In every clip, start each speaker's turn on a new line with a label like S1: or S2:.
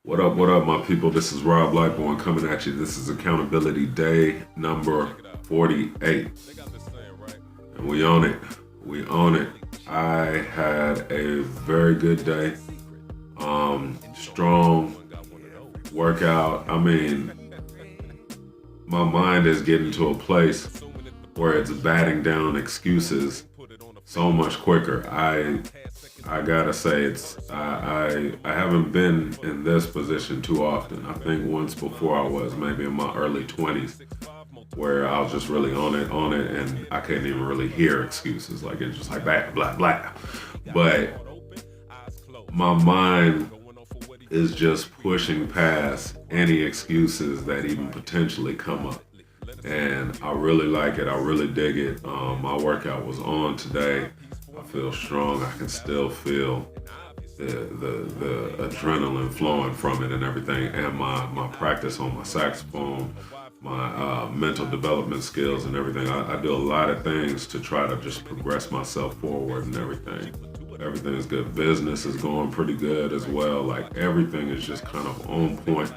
S1: What up, my people? This is Rob Blackburn coming at you. This is Accountability Day number 48. And we own it. We own it. I had a very good day. Strong workout. I mean, my mind is getting to a place where it's batting down excuses so much quicker. I gotta say I haven't been in this position too often. I think once before I was maybe in my early 20s where I was just really on it, and I couldn't even really hear excuses. Like it's just like blah blah blah. But my mind is just pushing past any excuses that even potentially come up. And I really like it. I really dig it. My workout was on today. I feel strong. I can still feel the adrenaline flowing from it and everything. And my practice on my saxophone, my mental development skills and everything. I do a lot of things to try to just progress myself forward and everything. Everything is good. Business is going pretty good as well. Like everything is just kind of on point.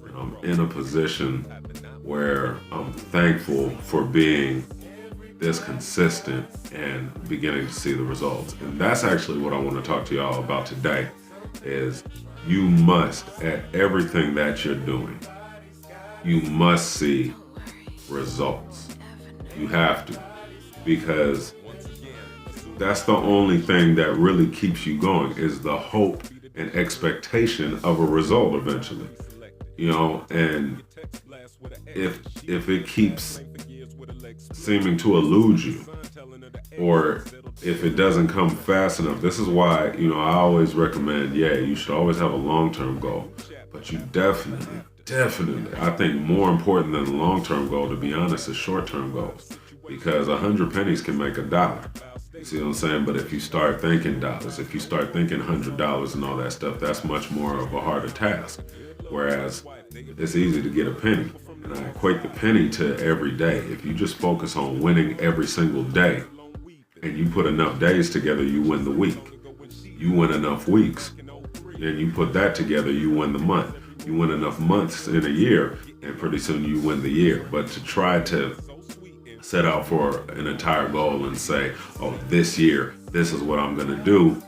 S1: And I'm in a position where I'm thankful for being this consistent and beginning to see the results. And that's actually what I want to talk to y'all about today is you must, at everything that you're doing, you must see results. You have to, because that's the only thing that really keeps you going is the hope and expectation of a result eventually. And if it keeps seeming to elude you, or if it doesn't come fast enough, this is why, I always recommend, you should always have a long-term goal, but you definitely, I think more important than the long-term goal, to be honest, is short-term goals, because 100 pennies can make $1. You see what I'm saying? But if you start thinking dollars, if you start thinking $100 and all that stuff, that's much more of a harder task. Whereas it's easy to get a penny. And I equate the penny to every day. If you just focus on winning every single day and you put enough days together, you win the week. You win enough weeks and you put that together, you win the month. You win enough months in a year and pretty soon you win the year. But to try to set out for an entire goal and say, oh, this year, this is what I'm going to do,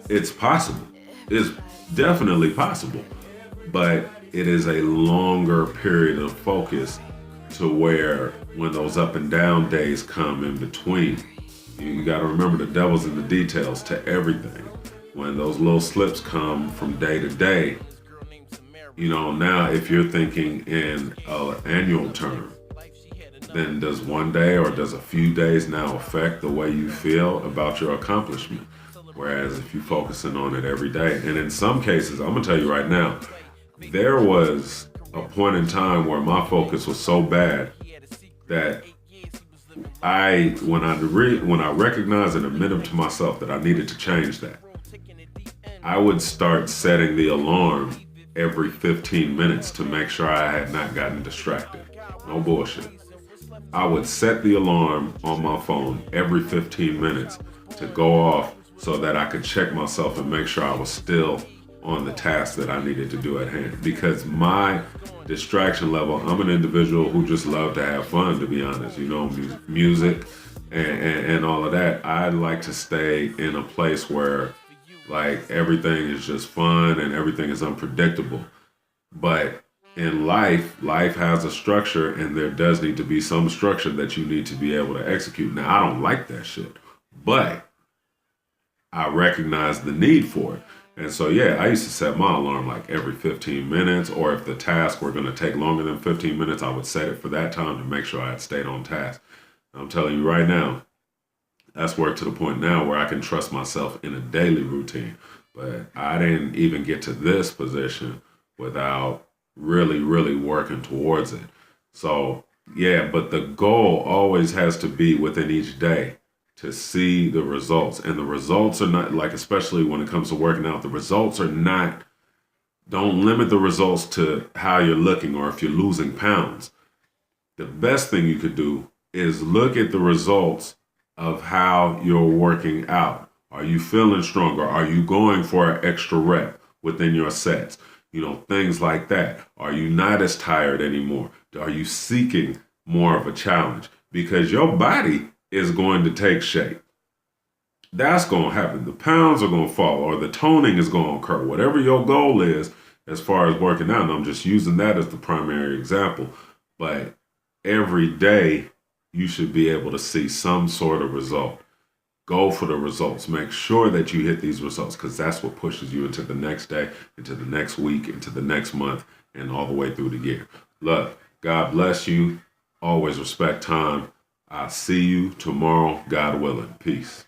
S1: it's possible. It's definitely possible. But it is a longer period of focus to where when those up and down days come in between, you got to remember the devil's in the details to everything. When those little slips come from day to day, now if you're thinking in an annual term, then does one day or does a few days now affect the way you feel about your accomplishment? Whereas if you're focusing on it every day, and in some cases, I'm gonna tell you right now, there was a point in time where my focus was so bad that when I recognized and admitted to myself that I needed to change that, I would start setting the alarm every 15 minutes to make sure I had not gotten distracted. No bullshit. I would set the alarm on my phone every 15 minutes to go off so that I could check myself and make sure I was still on the task that I needed to do at hand. Because my distraction level, I'm an individual who just love to have fun, to be honest. Music and all of that. I like to stay in a place where like everything is just fun and everything is unpredictable. But in life has a structure, and there does need to be some structure that you need to be able to execute. Now, I don't like that shit, but I recognize the need for it. And so, I used to set my alarm like every 15 minutes, or if the task were going to take longer than 15 minutes, I would set it for that time to make sure I had stayed on task. I'm telling you right now, that's worked to the point now where I can trust myself in a daily routine. But I didn't even get to this position without really, really working towards it. So, but the goal always has to be within each day to see the results. And the results are not, like, especially when it comes to working out, the results are not, don't limit the results to how you're looking or if you're losing pounds. The best thing you could do is look at the results of how you're working out. Are you feeling stronger? Are you going for an extra rep within your sets? things like that. Are you not as tired anymore? Are you seeking more of a challenge? Because your body is going to take shape. That's going to happen. The pounds are going to fall, or the toning is going to occur. Whatever your goal is as far as working out, and I'm just using that as the primary example, but every day you should be able to see some sort of result. Go for the results. Make sure that you hit these results, because that's what pushes you into the next day, into the next week, into the next month, and all the way through the year. Look, God bless you. Always respect time. I'll see you tomorrow, God willing. Peace.